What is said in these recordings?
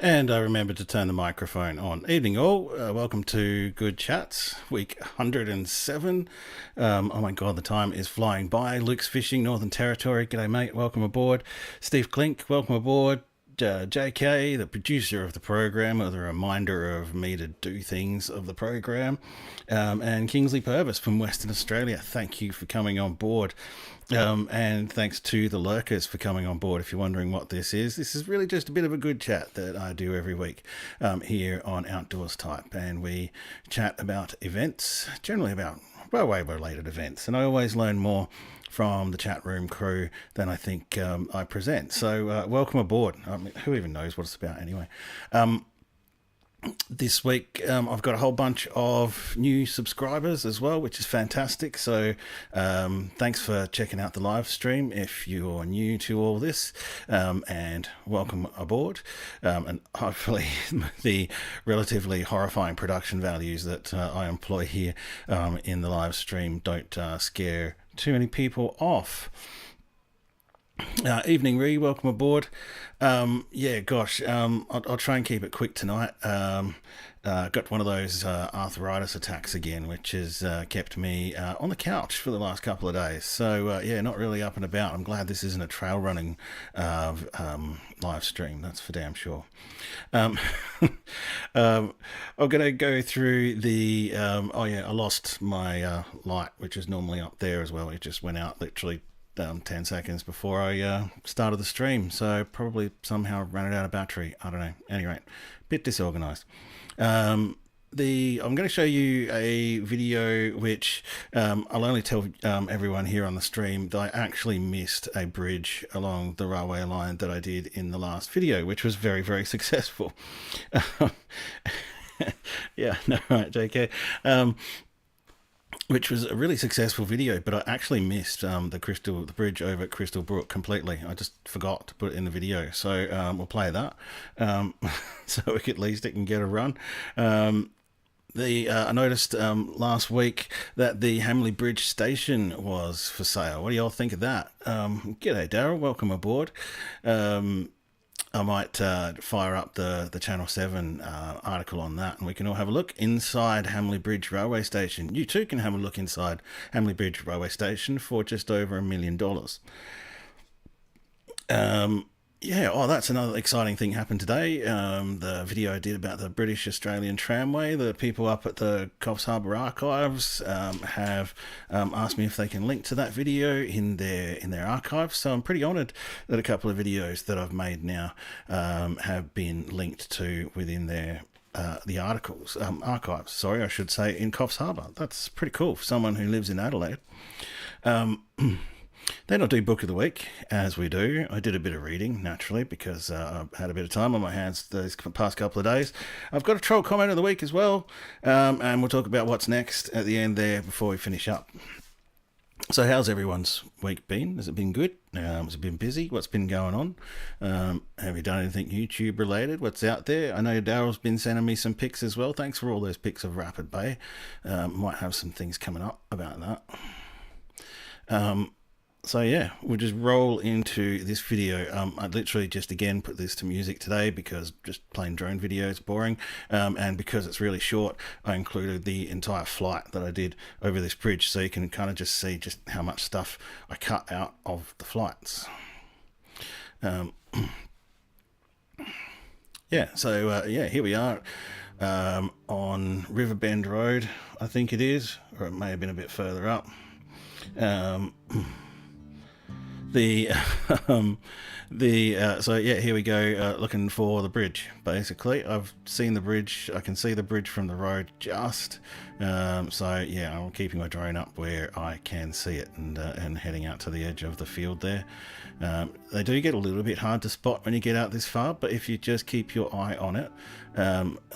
And I remembered to turn the microphone on. Evening all, welcome to Good Chats, week 107. Oh my god, the time is flying by. Luke's Fishing, Northern Territory, g'day mate, welcome aboard. Steve Klink, welcome aboard. JK, the producer of the program, or the reminder of me to do things of the program, and Kingsley Purvis from Western Australia, thank you for coming on board. And thanks to the lurkers for coming on board. If you're wondering what this is really just a bit of a good chat that I do every week here on Outdoors Type, and we chat about events, generally about railway related events, and I always learn more from the chat room crew than I think I present. So welcome aboard. I mean, who even knows what it's about anyway? This week I've got a whole bunch of new subscribers as well, which is fantastic. So thanks for checking out the live stream if you're new to all this, and welcome aboard. And hopefully the relatively horrifying production values that I employ here in the live stream don't scare too many people off. Evening Ree, welcome aboard. Yeah, gosh, I'll try and keep it quick tonight. Got one of those arthritis attacks again, which has kept me on the couch for the last couple of days. So yeah, not really up and about. I'm glad this isn't a trail running live stream, that's for damn sure. I'm going to go through the oh yeah, I lost my light, which is normally up there as well. It just went out literally 10 seconds before I started the stream, so probably somehow ran it out of battery. I don't know. Anyway, bit disorganized. I'm going to show you a video which I'll only tell everyone here on the stream that I actually missed a bridge along the railway line that I did in the last video, which was very, very successful. Yeah, no, right, JK. Which was a really successful video, but I actually missed the bridge over at Crystal Brook completely. I just forgot to put it in the video, so we'll play that so at least it can get a run. I noticed last week that the Hamley Bridge station was for sale. What do y'all think of that? G'day Daryl, welcome aboard. I might fire up the Channel 7 article on that, and we can all have a look inside Hamley Bridge Railway Station. You too can have a look inside Hamley Bridge Railway Station for just over $1 million. Yeah, oh, that's another exciting thing happened today. The video I did about the British Australian Tramway, the people up at the Coffs Harbour Archives have asked me if they can link to that video in their archives. So I'm pretty honoured that a couple of videos that I've made now have been linked to within their the archives, sorry, I should say, in Coffs Harbour. That's pretty cool for someone who lives in Adelaide. Then I'll do Book of the Week, as we do. I did a bit of reading, naturally, because I had a bit of time on my hands those past couple of days. I've got a troll comment of the week as well, and we'll talk about what's next at the end there before we finish up. So how's everyone's week been? Has it been good? Has it been busy? What's been going on? Have you done anything YouTube related? What's out there? I know Daryl's been sending me some pics as well. Thanks for all those pics of Rapid Bay. Might have some things coming up about that. So yeah, we'll just roll into this video. I literally just again put this to music today because just plain drone video is boring, and because it's really short, I included the entire flight that I did over this bridge, so you can kind of just see just how much stuff I cut out of the flights. Yeah, so yeah, here we are on Riverbend Road, I think it is, or it may have been a bit further up. The so yeah, here we go, looking for the bridge. Basically, I've seen the bridge. I can see the bridge from the road just. So yeah, I'm keeping my drone up where I can see it, and heading out to the edge of the field there. They do get a little bit hard to spot when you get out this far, but if you just keep your eye on it,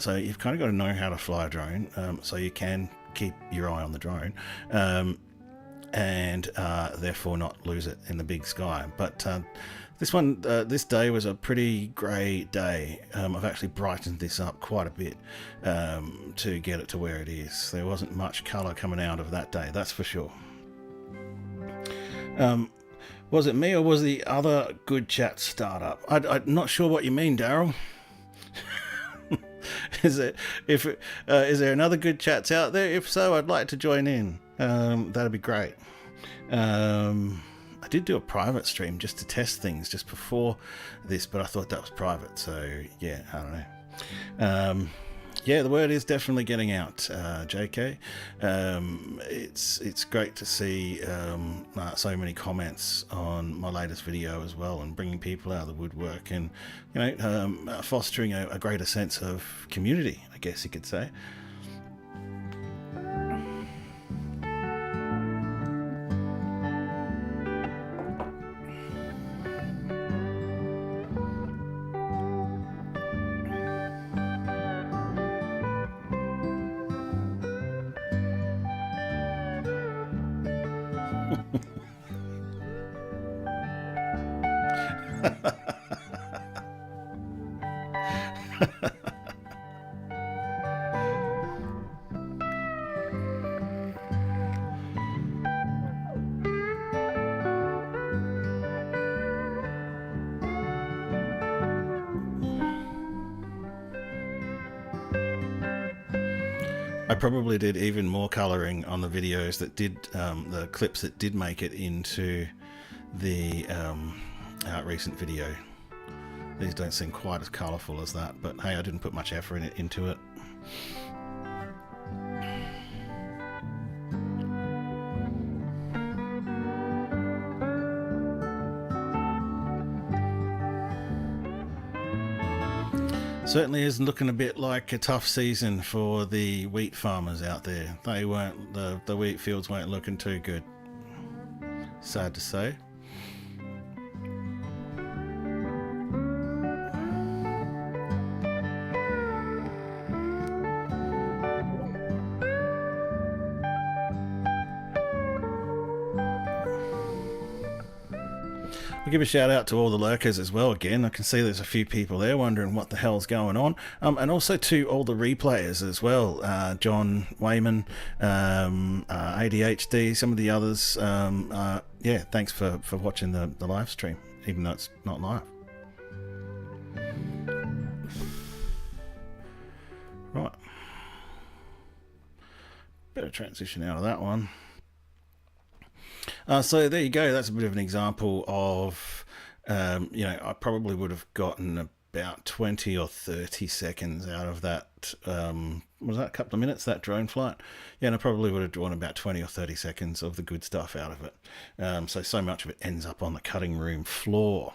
so you've kind of got to know how to fly a drone, so you can keep your eye on the drone. And therefore not lose it in the big sky. But this day was a pretty grey day. I've actually brightened this up quite a bit to get it to where it is. There wasn't much colour coming out of that day, that's for sure. Was it me or was the other Good Chat startup? I'm not sure what you mean, Daryl. Is there another Good Chats out there? If so, I'd like to join in. That'd be great. I did do a private stream just to test things just before this, but I thought that was private, so yeah, I don't know. Yeah, the word is definitely getting out, JK. It's great to see so many comments on my latest video as well, and bringing people out of the woodwork, and fostering a greater sense of community, I guess you could say. I probably did even more colouring on the videos that did, the clips that did make it into the recent video. These don't seem quite as colourful as that, but hey, I didn't put much effort into it. Certainly is looking a bit like a tough season for the wheat farmers out there. They weren't, the wheat fields weren't looking too good. Sad to say. I'll give a shout out to all the lurkers as well again. I can see there's a few people there wondering what the hell's going on. And also to all the replayers as well. John Wayman, ADHD, some of the others. Yeah, thanks for watching the live stream, even though it's not live. Right. Better transition out of that one. So there you go. That's a bit of an example of, I probably would have gotten about 20 or 30 seconds out of that. Was that a couple of minutes, that drone flight? Yeah, and I probably would have drawn about 20 or 30 seconds of the good stuff out of it. So much of it ends up on the cutting room floor.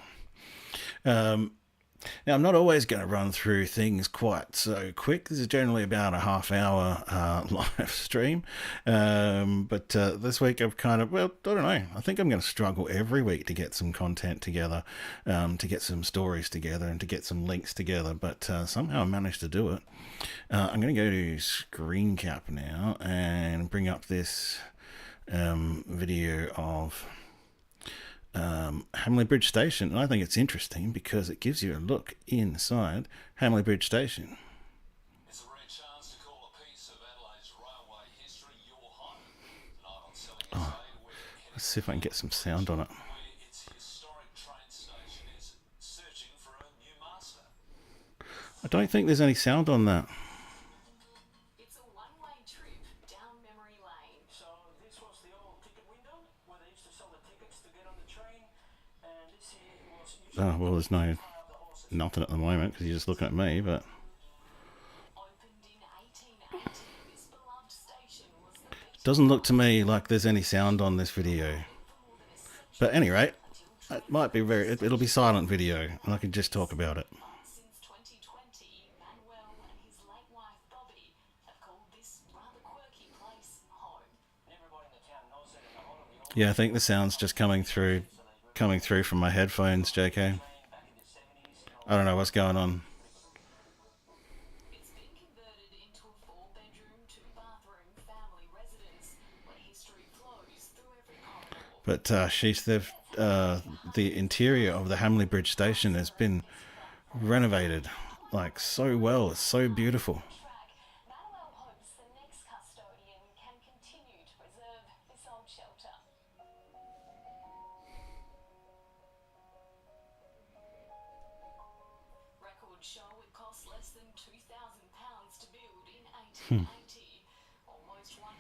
Now, I'm not always going to run through things quite so quick. This is generally about a half-hour live stream. But this week I've kind of, I don't know. I think I'm going to struggle every week to get some content together, to get some stories together, and to get some links together. But somehow I managed to do it. I'm going to go to screen cap now and bring up this video of Hamley Bridge Station, and I think it's interesting because it gives you a look inside Hamley Bridge Station. It's a rare chance to call a piece of Adelaide's railway history your home. Tonight on Selling SA, Let's see if I can get some sound on it. where its historic train station is searching for a new master. I don't think there's any sound on that. It's a one-way trip down memory lane. So this was the old ticket window where they used to sell the tickets to get on the train, and this here was Oh, well, there's nothing at the moment because you're just looking at me, but Opened in 1880, this beloved station was the it doesn't look to me like there's any sound on this video. But at any rate, It might be it'll be silent video, and I can just talk about it. Since 2020, Manuel and his late wife Bobby have called this rather quirky place home. Everybody in the town knows that in a lot of the old Yeah, I think the sound's just coming through from my headphones, JK. back in the 70s, I don't know what's going on. It's been converted into a 4-bedroom, 2-bathroom family residence where history flows through every corridor. But the interior of the Hamley Bridge station has been renovated like so well. It's so beautiful. Manuel hopes the next custodian can continue to preserve this old shelter. Records show it cost less than £2,000 to build in 1880. Almost 150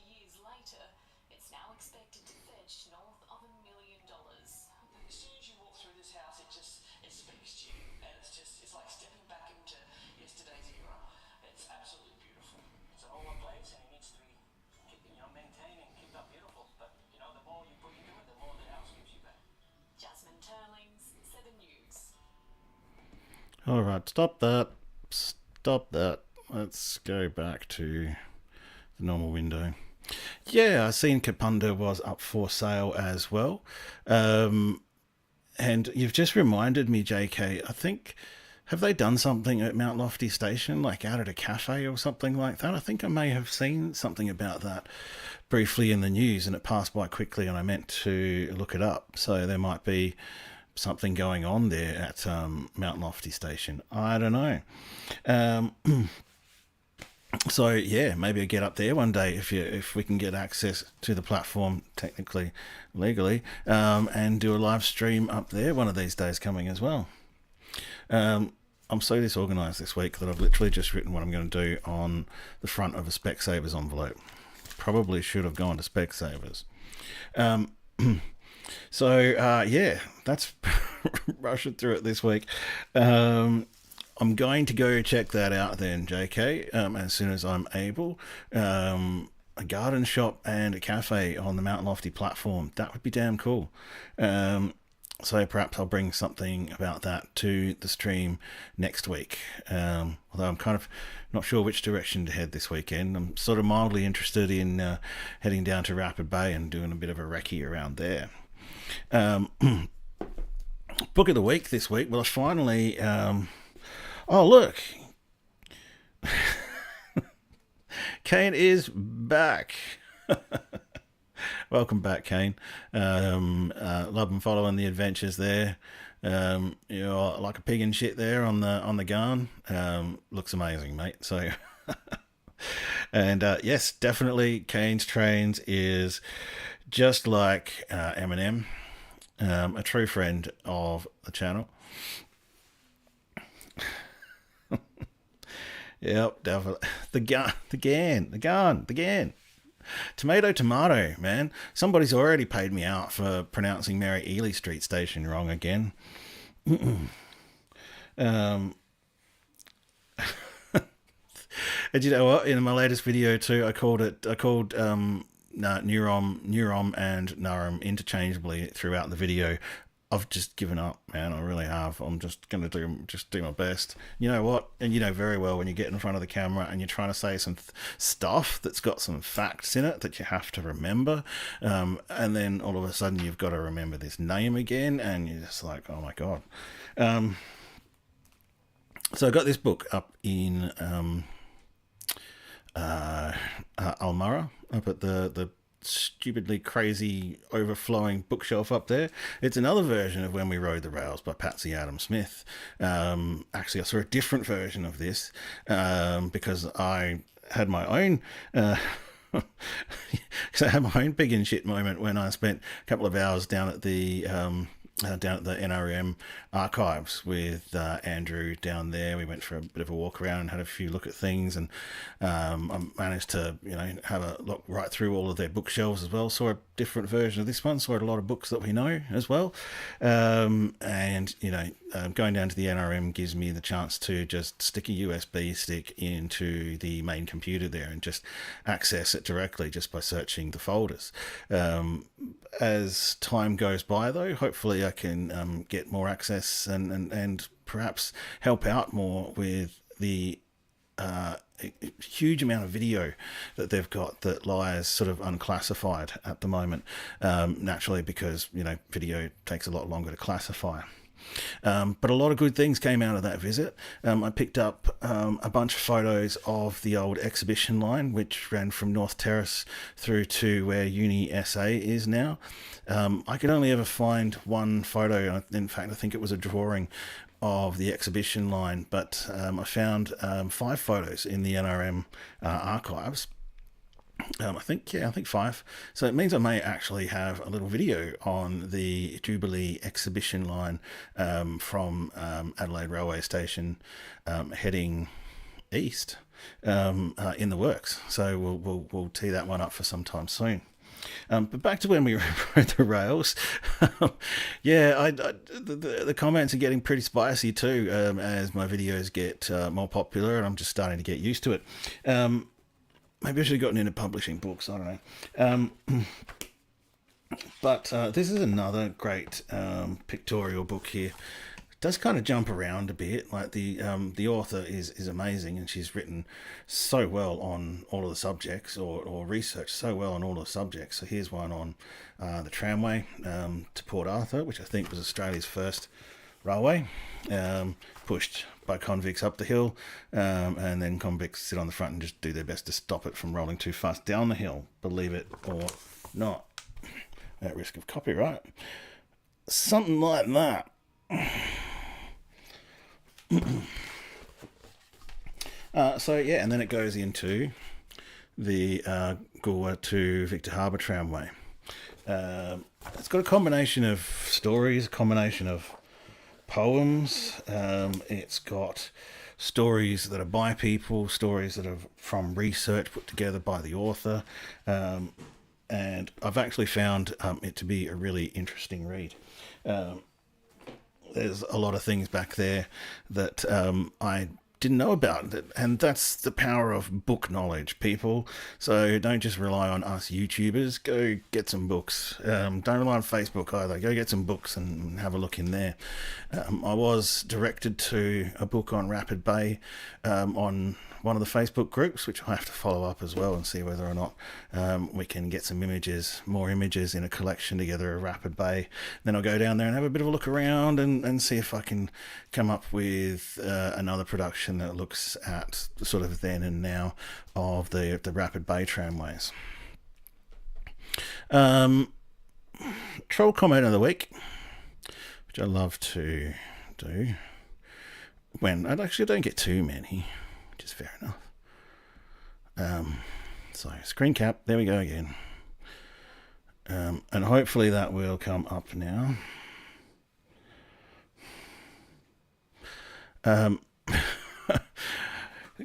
years later, it's now expected to fetch north of $1 million. As soon as you walk through this house, it speaks to you, and it's like stepping back into yesterday's era. It's absolutely beautiful. It's an older place, and it needs to be, maintained and kept up beautiful. But the more you put into it, the more the house gives you back. Jasmine Turlings, 7 News. All right, stop that. Stop that. Let's go back to the normal window. Yeah, I seen Kapunda was up for sale as well. And you've just reminded me, JK, I think, have they done something at Mount Lofty Station, like out at a cafe or something like that? I think I may have seen something about that briefly in the news, and it passed by quickly and I meant to look it up. So there might be something going on there at Mount Lofty Station. I don't know. So yeah, maybe I'll get up there one day if we can get access to the platform, technically, legally, and do a live stream up there one of these days coming as well. I'm so disorganized this week that I've literally just written what I'm going to do on the front of a Specsavers envelope. Probably should have gone to Specsavers. So yeah, that's rushing through it this week. I'm going to go check that out then, JK, as soon as I'm able. A garden shop and a cafe on the Mount Lofty platform. That would be damn cool. So perhaps I'll bring something about that to the stream next week. Although I'm kind of not sure which direction to head this weekend. I'm sort of mildly interested in heading down to Rapid Bay and doing a bit of a recce around there. Book of the week this week. Well, I finally... oh, look. Kane is back. Welcome back, Kane. Love and following the adventures there. You're like a pig in shit there on the Garn. Looks amazing, mate. So, and yes, definitely Kane's Trains is just like Eminem, a true friend of the channel. Yep, definitely. The Garn. Tomato, man. Somebody's already paid me out for pronouncing Mary Ely Street Station wrong again. And you know what? In my latest video too, I called Neurom and Narum interchangeably throughout the video. I've just given up, man. I really have. I'm just going to do my best. You know what? And you know very well when you get in front of the camera and you're trying to say some stuff that's got some facts in it that you have to remember. And then all of a sudden you've got to remember this name again. And you're just like, oh my God. So I got this book up in Almara, up at the stupidly crazy overflowing bookshelf up there. It's another version of When We Rode the Rails by Patsy Adam Smith. Actually, I saw a different version of this because I had my own because I had my own pig in shit moment when I spent a couple of hours down at the down at the NRM archives with Andrew down there. We went for a bit of a walk around and had a few look at things, and I managed to have a look right through all of their bookshelves as well. Saw a different version of this one. Saw a lot of books that we know as well, and going down to the NRM gives me the chance to just stick a USB stick into the main computer there and just access it directly just by searching the folders. As time goes by, though, hopefully I can get more access and perhaps help out more with the huge amount of video that they've got that lies sort of unclassified at the moment, naturally because video takes a lot longer to classify. But a lot of good things came out of that visit. I picked up a bunch of photos of the old exhibition line, which ran from North Terrace through to where Uni SA is now. I could only ever find one photo. In fact, I think it was a drawing of the exhibition line, but I found 5 photos in the NRM archives. I think 5. So it means I may actually have a little video on the Jubilee exhibition line from Adelaide Railway Station heading east in the works. So we'll tee that one up for some time soon. But back to when we rode the rails. The comments are getting pretty spicy too as my videos get more popular, and I'm just starting to get used to it. Maybe I should have gotten into publishing books. I don't know. But this is another great pictorial book here. It does kind of jump around a bit. Like the author is amazing, and she's written so well on all of the subjects, or researched so well on all of the subjects. So here's one on the tramway to Port Arthur, which I think was Australia's first railway, pushed by convicts up the hill, and then convicts sit on the front and just do their best to stop it from rolling too fast down the hill, believe it or not, at risk of copyright. Something like that. And then it goes into the Goolwa to Victor Harbour tramway. It's got a combination of stories, a combination of poems. It's got stories that are by people, stories that are from research put together by the author, and I've actually found it to be a really interesting read. There's a lot of things back there that I didn't know about, and that's the power of book knowledge, people. So don't just rely on us YouTubers. Go get some books. Don't rely on Facebook either. Go get some books and have a look in there. I was directed to a book on Rapid Bay on one of the Facebook groups, which I have to follow up as well and see whether or not we can get some more images in a collection together of Rapid Bay. Then I'll go down there and have a bit of a look around and see if I can come up with another production that looks at the sort of then and now of the Rapid Bay tramways. Troll comment of the week, which I love to do when I actually don't get too many, which is fair enough. So screen cap, there we go again. And hopefully that will come up now.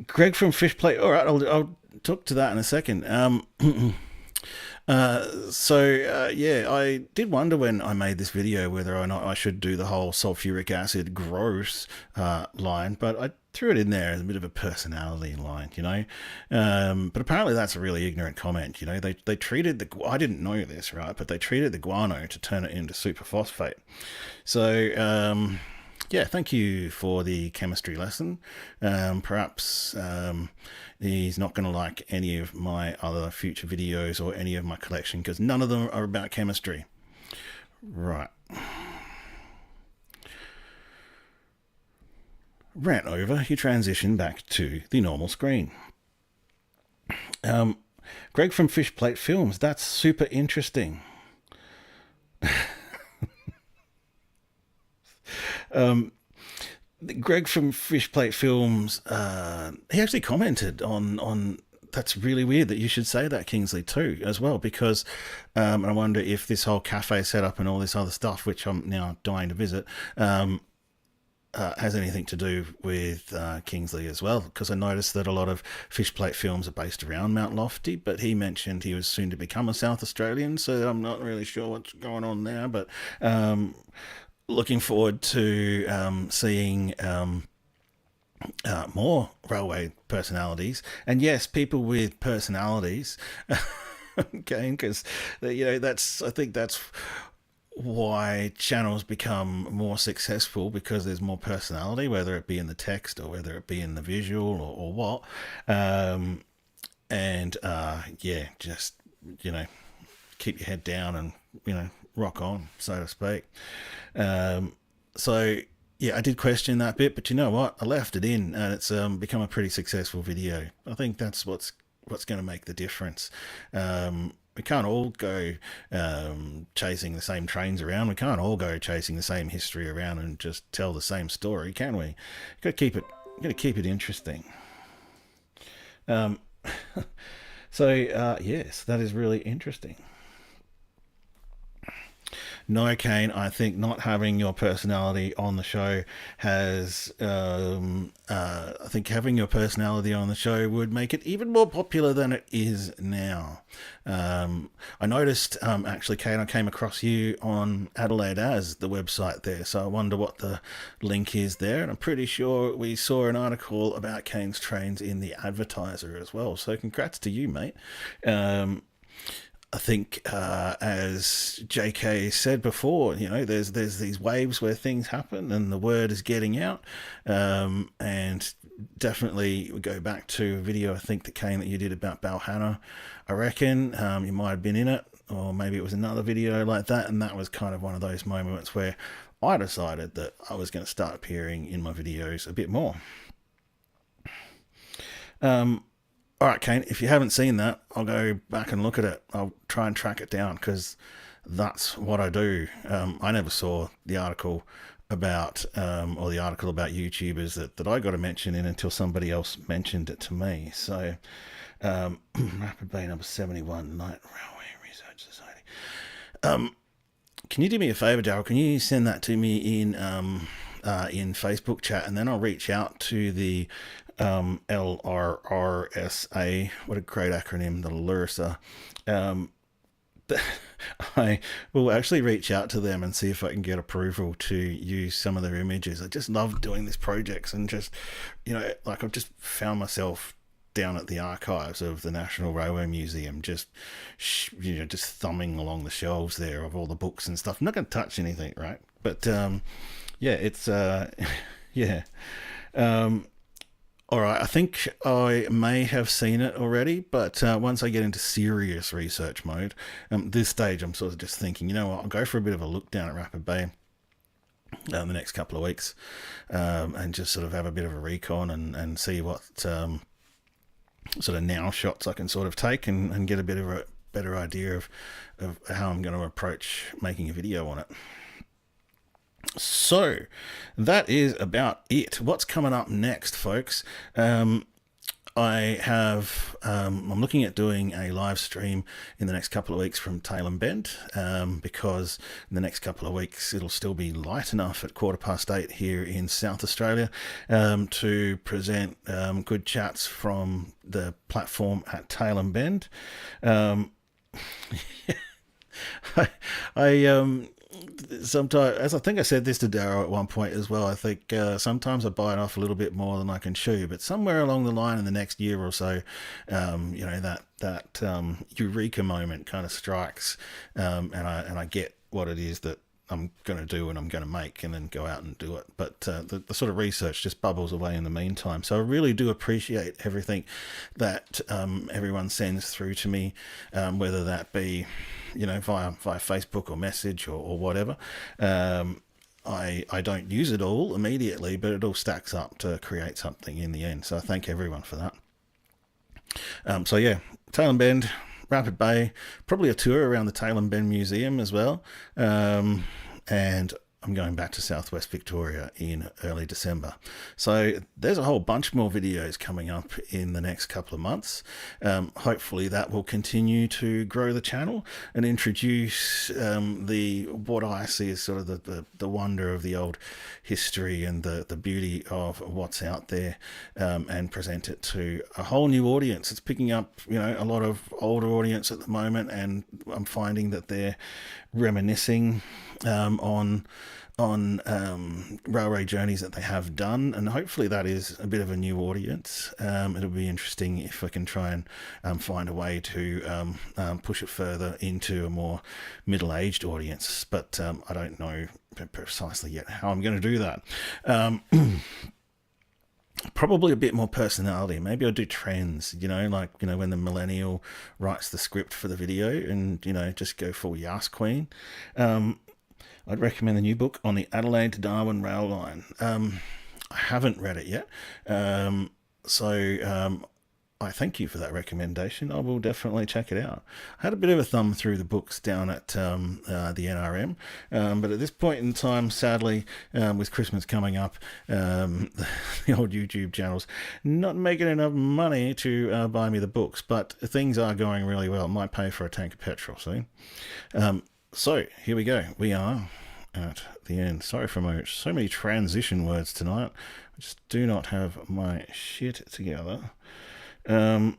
Greg from Fishplate. All right, I'll talk to that in a second. I did wonder when I made this video whether or not I should do the whole sulfuric acid gross line, but I threw it in there as a bit of a personality line, but apparently that's a really ignorant comment. They treated I didn't know this, right, but they treated the guano to turn it into superphosphate. So thank you for the chemistry lesson. Perhaps he's not going to like any of my other future videos or any of my collection, because none of them are about chemistry. Right. Rant over, you transition back to the normal screen. Greg from Fishplate Films, that's super interesting. Greg from Fishplate Films, he actually commented on that's really weird that you should say that, Kingsley, too, as well, because I wonder if this whole cafe setup and all this other stuff, which I'm now dying to visit, has anything to do with Kingsley as well, because I noticed that a lot of Fishplate films are based around Mount Lofty, but he mentioned he was soon to become a South Australian, so I'm not really sure what's going on there, but looking forward to seeing more railway personalities, and yes, people with personalities. Okay, because I think that's why channels become more successful, because there's more personality, whether it be in the text or whether it be in the visual or what. Just keep your head down and rock on, so to speak. I did question that bit, but you know what? I left it in, and it's become a pretty successful video. I think that's what's going to make the difference. We can't all go chasing the same trains around. We can't all go chasing the same history around and just tell the same story, can we? Got to keep it interesting. Yes, that is really interesting. No, Kane, I think not having your personality on the show I think having your personality on the show would make it even more popular than it is now. I noticed, actually, Kane, I came across you on Adelaide As, the website there, so I wonder what the link is there, and I'm pretty sure we saw an article about Kane's trains in the Advertiser as well, so congrats to you, mate. I think, as JK said before, there's these waves where things happen and the word is getting out. And definitely we go back to a video, I think, that you did about Balhanna. I reckon you might have been in it, or maybe it was another video like that. And that was kind of one of those moments where I decided that I was going to start appearing in my videos a bit more. All right, Kane, if you haven't seen that, I'll go back and look at it. I'll try and track it down, because that's what I do. I never saw the article about, or the article about YouTubers that I got a mention in until somebody else mentioned it to me. So, Rapid Bay number 71, Light Railway Research Society. Can you do me a favour, Darryl? Can you send that to me in Facebook chat, and then I'll reach out to the LRRSA, what a great acronym, the LRSA. I will actually reach out to them and see if I can get approval to use some of their images. I just love doing these projects, and just, I've just found myself down at the archives of the National Railway Museum, just thumbing along the shelves there of all the books and stuff. I'm not going to touch anything, right? But it's all right, I think I may have seen it already, but once I get into serious research mode, this stage I'm sort of just thinking, I'll go for a bit of a look down at Rapid Bay the next couple of weeks, and just sort of have a bit of a recon and see what sort of now shots I can sort of take, and get a bit of a better idea of how I'm going to approach making a video on it. So that is about it. What's coming up next, folks? I'm looking at doing a live stream in the next couple of weeks from Tailem Bend, because in the next couple of weeks it'll still be light enough at 8:15 here in South Australia to present good chats from the platform at Tailem Bend. Sometimes, as I think I said this to Darrow at one point as well, I think sometimes I bite off a little bit more than I can chew, but somewhere along the line in the next year or so, that eureka moment kind of strikes, and I get what it is that I'm going to do and I'm going to make, and then go out and do it. But the sort of research just bubbles away in the meantime. So I really do appreciate everything that everyone sends through to me, whether that be, via Facebook or message or whatever. I don't use it all immediately, but it all stacks up to create something in the end. So I thank everyone for that. Tailem Bend, Rapid Bay, probably a tour around the Tailem Bend Museum as well. And I'm going back to Southwest Victoria in early December. So there's a whole bunch more videos coming up in the next couple of months. Hopefully that will continue to grow the channel and introduce the what I see as sort of the wonder of the old history and the beauty of what's out there, and present it to a whole new audience. It's picking up, a lot of older audience at the moment, and I'm finding that they're reminiscing on railway journeys that they have done, and hopefully that is a bit of a new audience. It'll be interesting if I can try and find a way to push it further into a more middle-aged audience, but I don't know precisely yet how I'm going to do that. Probably a bit more personality. Maybe I'll do trends, when the millennial writes the script for the video, and, just go full Yas Queen. I'd recommend the new book on the Adelaide to Darwin rail line. I haven't read it yet, so I thank you for that recommendation. I will definitely check it out. I had a bit of a thumb through the books down at the NRM, but at this point in time, sadly, with Christmas coming up, the old YouTube channel's not making enough money to buy me the books, but things are going really well. Might pay for a tank of petrol soon. So here we go. We are at the end. Sorry for so many transition words tonight. I just do not have my shit together. I've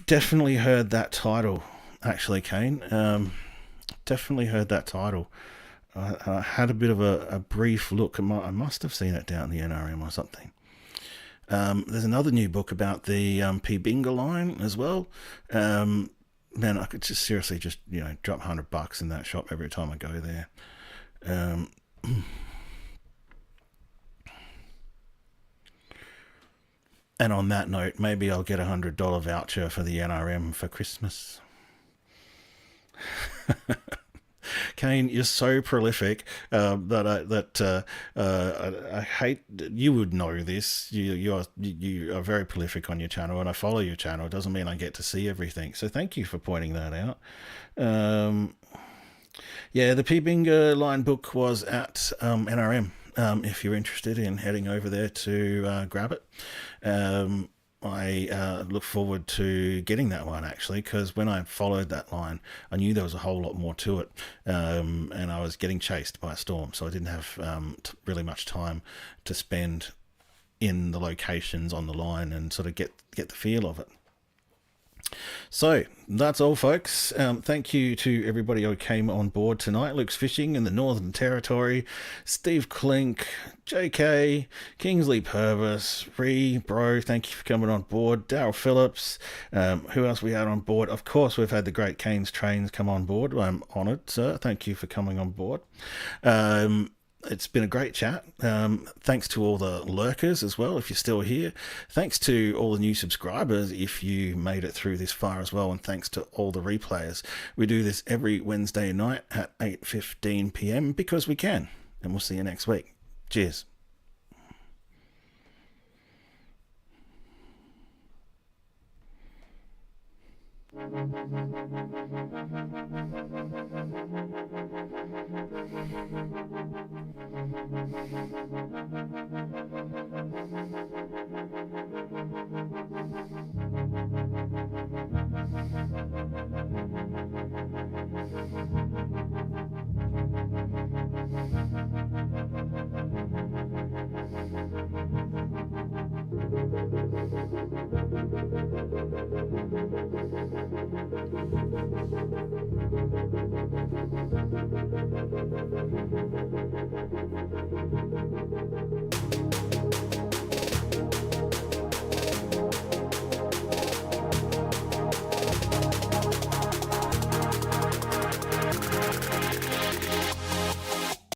definitely heard that title, actually, Kane. Definitely heard that title. I had a bit of a brief look. I must have seen it down the NRM or something. There's another new book about the P. Binga line as well. Man, I could just seriously drop $100 in that shop every time I go there. And on that note, maybe I'll get a $100 voucher for the NRM for Christmas. Kane, you're so prolific that I hate. You would know this. You are very prolific on your channel, and I follow your channel. It doesn't mean I get to see everything. So thank you for pointing that out. Yeah, the P. Binga line book was at NRM. If you're interested in heading over there to grab it. I look forward to getting that one, actually, because when I followed that line, I knew there was a whole lot more to it, and I was getting chased by a storm, so I didn't have really much time to spend in the locations on the line and sort of get the feel of it. So that's all, folks. Thank you to everybody who came on board tonight. Luke's Fishing in the Northern Territory, Steve Klink, JK, Kingsley Purvis, Bro, thank you for coming on board, Daryl Phillips. Who else we had on board? Of course, we've had the Great Canes Trains come on board. I'm honoured, sir. Thank you for coming on board. It's been a great chat. Thanks to all the lurkers as well, if you're still here. Thanks to all the new subscribers, if you made it through this far as well. And thanks to all the replayers. We do this every Wednesday night at 8:15 p.m. because we can. And we'll see you next week. Cheers.